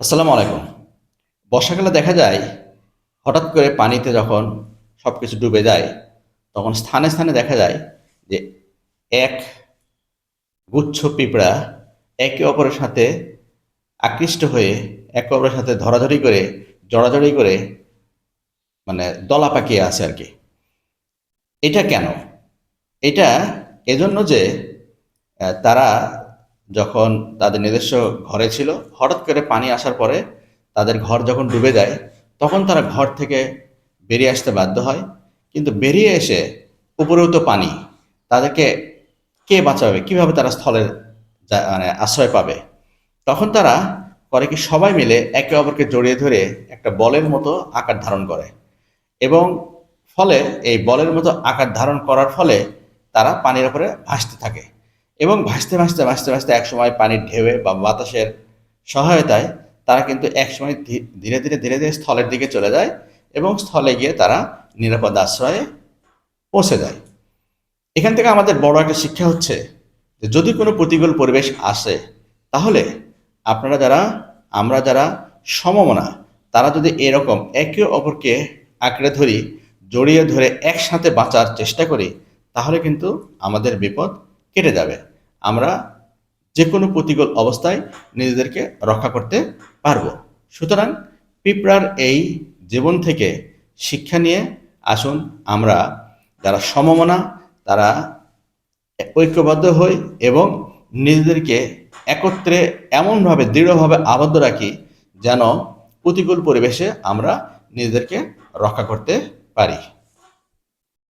আসসালামু আলাইকুম। বর্ষাকালে দেখা যায় হঠাৎ করে পানিতে যখন সবকিছু ডুবে যায়, তখন স্থানে স্থানে দেখা যায় যে এক গুচ্ছ পিঁপড়া একে অপরের সাথে আকৃষ্ট হয়ে একে অপরের সাথে ধরাধরি করে জড়াজড়ি করে মানে দলা পাকিয়ে আছে আর কি। এটা কেন? এটা এজন্য যে তারা যখন তাদের নিজস্ব ঘরে ছিল, হঠাৎ করে পানি আসার পরে তাদের ঘর যখন ডুবে যায়, তখন তারা ঘর থেকে বেরিয়ে আসতে বাধ্য হয়। কিন্তু বেরিয়ে এসে উপরেও তো পানি, তাদেরকে কে বাঁচাবে? কিভাবে তারা স্থলের মানে আশ্রয় পাবে? তখন তারা করে কি, সবাই মিলে একে অপরকে জড়িয়ে ধরে একটা বলের মতো আকার ধারণ করে এবং ফলে এই বলের মতো আকার ধারণ করার ফলে তারা পানির উপরে ভাসতে থাকে এবং ভাসতে ভাসতে ভাসতে ভাসতে একসময় পানির ঢেউয়ে বা বাতাসের সহায়তায় তারা কিন্তু একসময় ধীরে ধীরে ধীরে ধীরে স্থলের দিকে চলে যায় এবং স্থলে গিয়ে তারা নিরাপদ আশ্রয়ে পৌঁছে যায়। এখান থেকে আমাদের বড় একটা শিক্ষা হচ্ছে যে যদি কোনো প্রতিকূল পরিবেশ আসে, তাহলে আপনারা যারা, আমরা যারা সমমনা, তারা যদি এরকম একে অপরকে আঁকড়ে ধরি, জড়িয়ে ধরে একসাথে বাঁচার চেষ্টা করি, তাহলে কিন্তু আমাদের বিপদ কেটে যাবে। আমরা যে কোনো প্রতিকূল অবস্থায় নিজেদেরকে রক্ষা করতে পারবো। সুতরাং পিঁপড়ার এই জীবন থেকে শিক্ষা নিয়ে আসুন আমরা যারা সমমনা, তারা ঐক্যবদ্ধ হই এবং নিজেদেরকে একত্রে এমনভাবে দৃঢ়ভাবে আবদ্ধ রাখি যেন প্রতিকূল পরিবেশে আমরা নিজেদেরকে রক্ষা করতে পারি।